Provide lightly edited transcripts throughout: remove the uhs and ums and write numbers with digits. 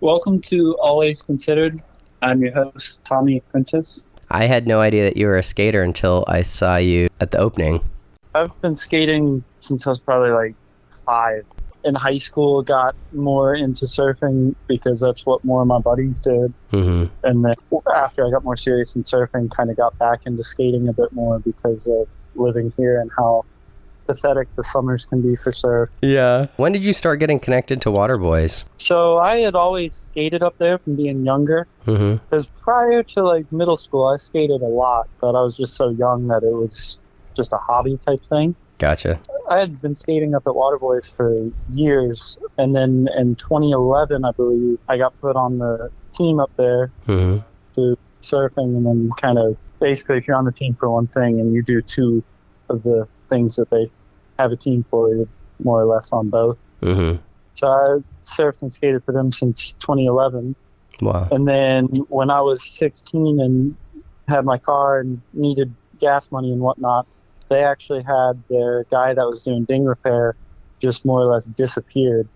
Welcome to Always Considered. I'm your host, Tommy Printiss. I had no idea that you were a skater until I saw you at the opening. I've been skating since I was probably like 5. In high school, got more into surfing because that's what more of my buddies did. Mm-hmm. And then after I got more serious in surfing, kind of got back into skating a bit more because of living here and how pathetic the summers can be for surf. Yeah. When did you start getting connected to Waterboys? So I had always skated up there from being younger. Mm-hmm. Because prior to like middle school, I skated a lot, but I was just so young that it was just a hobby type thing. Gotcha. I had been skating up at Waterboys for years, and then in 2011, I believe, I got put on the team up there Mm-hmm. to surfing, and then kind of basically if you're on the team for one thing and you do two of the things that they have a team for, you're more or less on both. Mm-hmm. So I surfed and skated for them since 2011. Wow. And then when I was 16 and had my car and needed gas money and whatnot, they actually had their guy that was doing ding repair just more or less disappeared.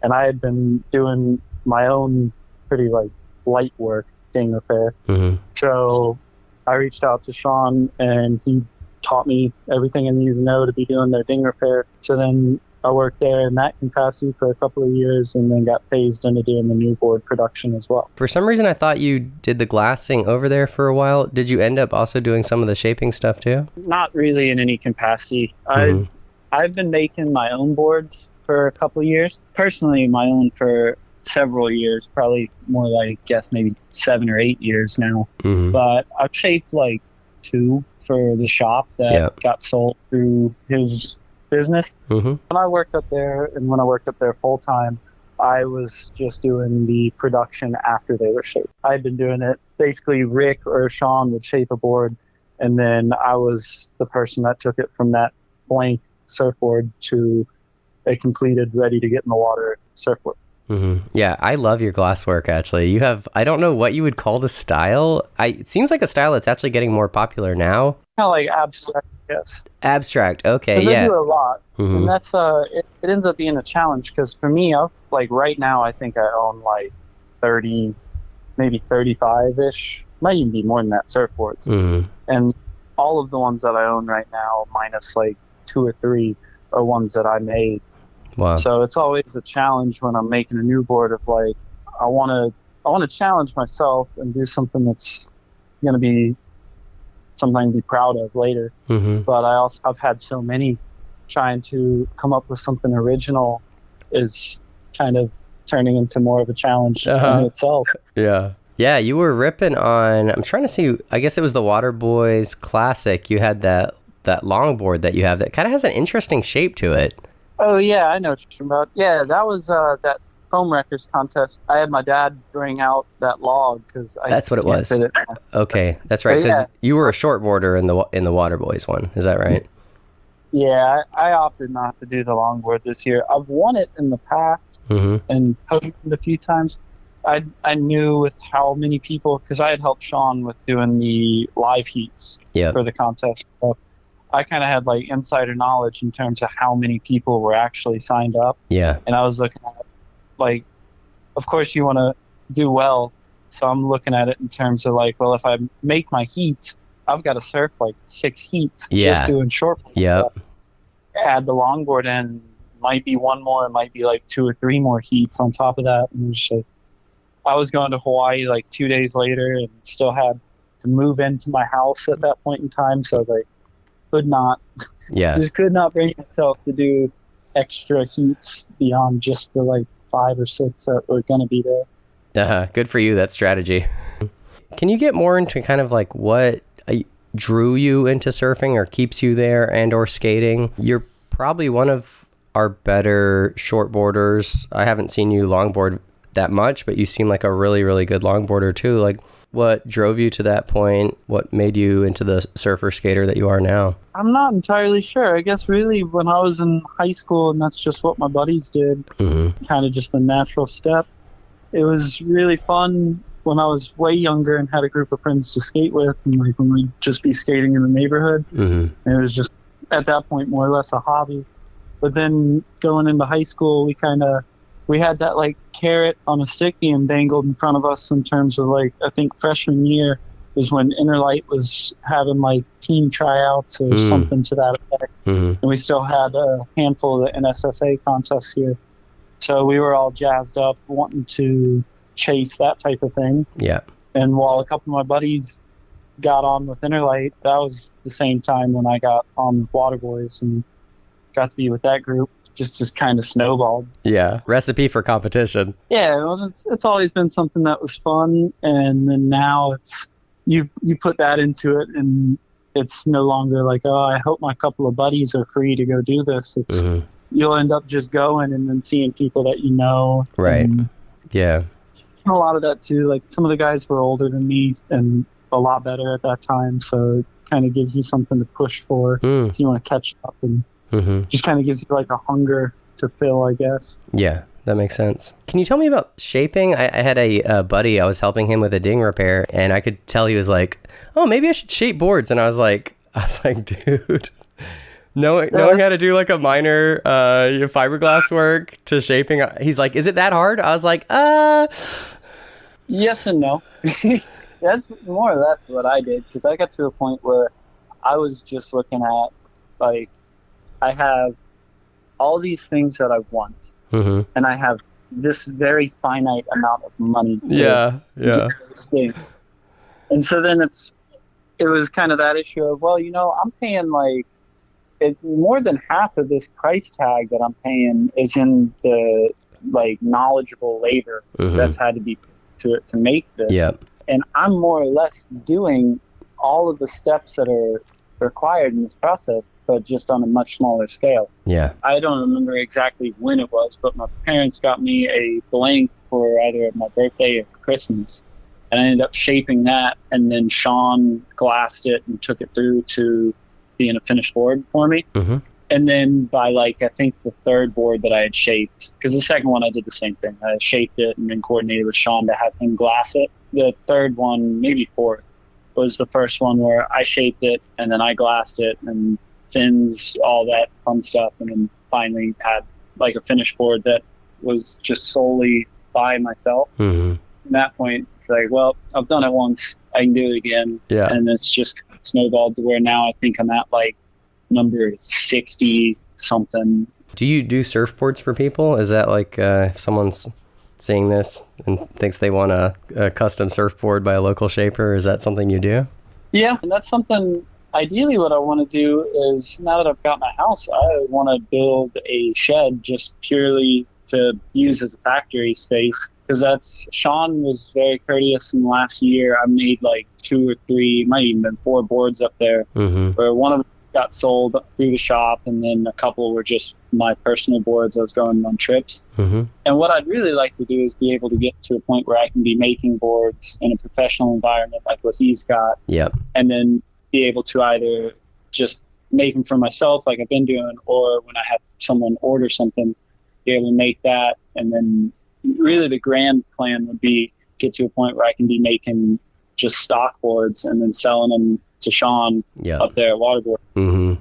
And I had been doing my own pretty like light work, ding repair. Mm-hmm. So I reached out to Sean and he taught me everything I needed to know to be doing their ding repair. So then I worked there in that capacity for a couple of years and then got phased into doing the new board production as well. For some reason, I thought you did the glassing over there for a while. Did you end up also doing some of the shaping stuff too? Not really in any capacity. Mhm. I've been making my own boards for a couple of years. Personally, my own for several years, probably more like, I guess, maybe 7 or 8 years now. Mhm. But I've shaped like 2 for the shop that Yep. got sold through his business. Mhm. When I worked up there and when I worked up there full time, I was just doing the production after they were shaped. I'd been doing it. Basically, Rick or Sean would shape a board, and then I was the person that took it from that blank surfboard to a completed, ready to get in the water surfboard. Mm-hmm. Yeah, I love your glass work, actually. You have, I don't know what you would call the style. It seems like a style that's actually getting more popular now. Kind of like abstract, yes. Abstract, okay, Because I yeah. do a lot, Mhm. and that's it ends up being a challenge. Because for me, like right now, I think I own like 30, maybe 35-ish, might even be more than that, surfboards. Mhm. And all of the ones that I own right now, minus like 2 or 3, are ones that I made. Wow. So it's always a challenge when I'm making a new board of like, I want to challenge myself and do something that's going to be something to be proud of later. Mm-hmm. But I've had so many, trying to come up with something original is kind of turning into more of a challenge in itself. Yeah. Yeah, you were ripping on, I'm trying to see, I guess it was the Waterboys Classic. You had that longboard that you have that kind of has an interesting shape to it. Oh yeah, I know what you're talking about. Yeah, that was that foam wreckers contest. I had my dad bring out that log because That's what it was. Fit it. Okay, that's right, But because yeah. you were a shortboarder in the Waterboys one. Is that right? Yeah, I opted not to do the longboard this year. I've won it in the past Mm-hmm. and hosted a few times. I knew with how many people, because I had helped Sean with doing the live heats Yeah. for the contest. So I kind of had like insider knowledge in terms of how many people were actually signed up. Yeah. And I was looking at like, of course you want to do well. So I'm looking at it in terms of like, well, if I make my heats, I've got to surf like 6 heats Yeah. just doing short. Yep. Add the longboard in, might be one more, it might be like 2 or 3 more heats on top of that. And it was just, I was going to Hawaii like 2 days later and still had to move into my house at that point in time. So I was like, Yeah. just could not bring myself to do extra heats beyond just the like 5 or 6 that were going to be there. Good for you, that strategy. Can you get more into kind of like what drew you into surfing or keeps you there and or skating? You're probably one of our better shortboarders. I haven't seen you longboard that much, but you seem like a really, really good longboarder too. Like, what drove you to that point? What made you into the surfer skater that you are now? I'm not entirely sure. I guess really when I was in high school, and that's just what my buddies did, Mm-hmm. kind of just a natural step. It was really fun when I was way younger and had a group of friends to skate with, and like when we'd just be skating in the neighborhood. Mm-hmm. And it was just at that point more or less a hobby. But then going into high school, we had that like carrot on a stick being dangled in front of us in terms of like, I think freshman year was when Interlight was having like team tryouts or something to that effect. And we still had a handful of the NSSA contests here. So we were all jazzed up wanting to chase that type of thing. Yeah. And while a couple of my buddies got on with Interlight, that was the same time when I got on with Waterboys and got to be with that group. Just kind of snowballed. Yeah. Recipe for competition. Yeah, well, it's always been something that was fun, and then now it's you put that into it, and it's no longer like, oh, I hope my couple of buddies are free to go do this. It's you'll end up just going and then seeing people that you know. Right. Yeah. A lot of that too. Like some of the guys were older than me and a lot better at that time, so it kind of gives you something to push for. So you want to catch up and. Just kind of gives you like a hunger to fill, I guess. Yeah, that makes sense. Can you tell me about shaping? I had a buddy, I was helping him with a ding repair, and I could tell he was like, oh, maybe I should shape boards. And I was like, dude, knowing how to do like a minor fiberglass work to shaping, he's like, is it that hard? I was like, yes and no. That's more or less what I did, because I got to a point where I was just looking at like, I have all these things that I want, and I have this very finite amount of money to do those things. And so then it was kind of that issue of, well, I'm paying like more than half of this price tag that I'm paying is in the like knowledgeable labor that's had to be to it to make this. Yep. And I'm more or less doing all of the steps that are required in this process, but just on a much smaller scale. Yeah. I don't remember exactly when it was, but my parents got me a blank for either my birthday or Christmas. And I ended up shaping that, and then Sean glassed it and took it through to being a finished board for me. And then by like, I think the third board that I had shaped, because the second one I did the same thing. I shaped it and then coordinated with Sean to have him glass it. The third one, maybe fourth, was the first one where I shaped it and then I glassed it and fins, all that fun stuff, and then finally had like a finished board that was just solely by myself. At that point, it's like, well, I've done it once, I can do it again. Yeah. And it's just snowballed to where now I think I'm at like number 60 something. Do you do surfboards for people? Is that like if someone's seeing this and thinks they want a custom surfboard by a local shaper, is that something you do? Yeah, and that's something, ideally what I want to do is, now that I've got my house, I want to build a shed just purely to use as a factory space, because Sean was very courteous in the last year. I made like 2 or 3, might even been 4 boards up there, where one of them got sold through the shop, and then a couple were just my personal boards. I was going on trips. And what I'd really like to do is be able to get to a point where I can be making boards in a professional environment like what he's got. And then be able to either just make them for myself like I've been doing, or when I have someone order something, be able to make that. And then really the grand plan would be get to a point where I can be making just stock boards and then selling them to Sean up there at Waterboard.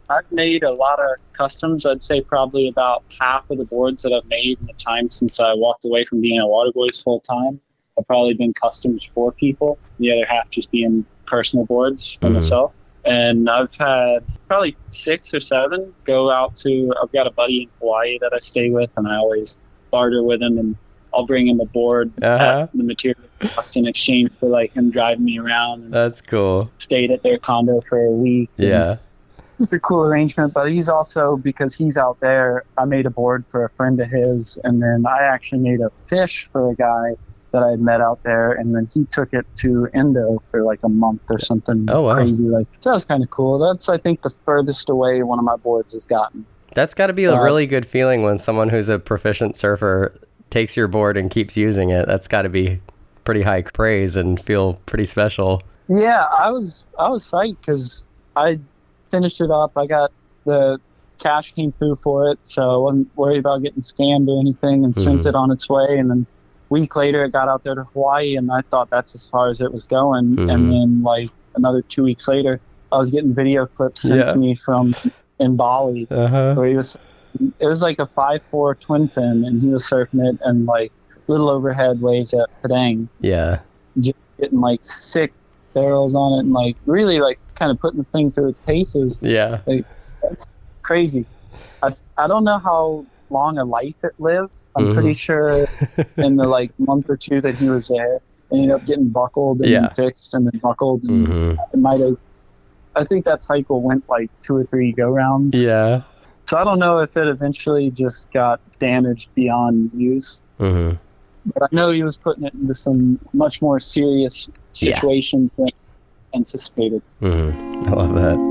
I've made a lot of customs. I'd say probably about half of the boards that I've made in the time since I walked away from being a Waterboys full time have probably been customs for people. The other half just being personal boards for myself. And I've had probably 6 or 7 go out to, I've got a buddy in Hawaii that I stay with, and I always barter with him, and I'll bring him a board at the material cost in exchange for like him driving me around. And that's cool. Stayed at their condo for a week. It's a cool arrangement, but he's also, because he's out there, I made a board for a friend of his, and then I actually made a fish for a guy that I had met out there, and then he took it to Indo for like a month or something crazy. Like, that was kind of cool. That's, I think, the furthest away one of my boards has gotten. That's got to be a really good feeling when someone who's a proficient surfer takes your board and keeps using it. That's got to be pretty high praise and feel pretty special. Yeah, I was psyched because I finished it up. I got the cash came through for it, so I wasn't worried about getting scammed or anything, and sent it on its way. And then a week later, it got out there to Hawaii, and I thought that's as far as it was going. And then like another 2 weeks later, I was getting video clips sent to me from in Bali, where he was it was like a 5'4" twin fin, and he was surfing it and like little overhead waves at Padang, Yeah. just getting like sick barrels on it and like really like kind of putting the thing through its paces. Yeah. Like, that's crazy. I don't know how long a life it lived. I'm pretty sure in the like month or two that he was there, it ended up getting buckled and then fixed and then buckled. And it might have, I think that cycle went like 2 or 3 go rounds. Yeah. So I don't know if it eventually just got damaged beyond use. But I know he was putting it into some much more serious situations than anticipated. I love that.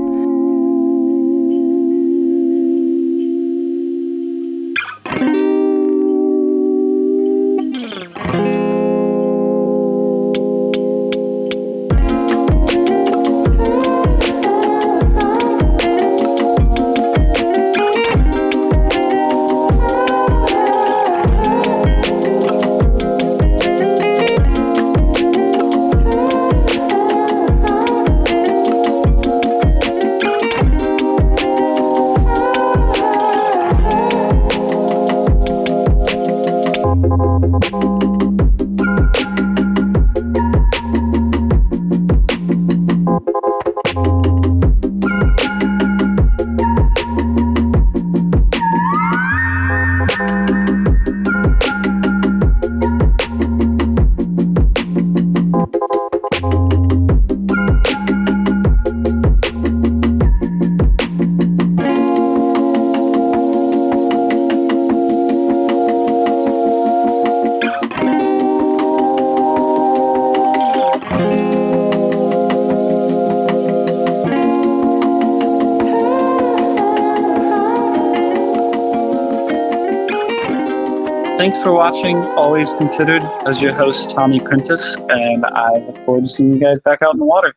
Thanks for watching Always Considered. As your host, Tommy Printiss, and I look forward to seeing you guys back out in the water.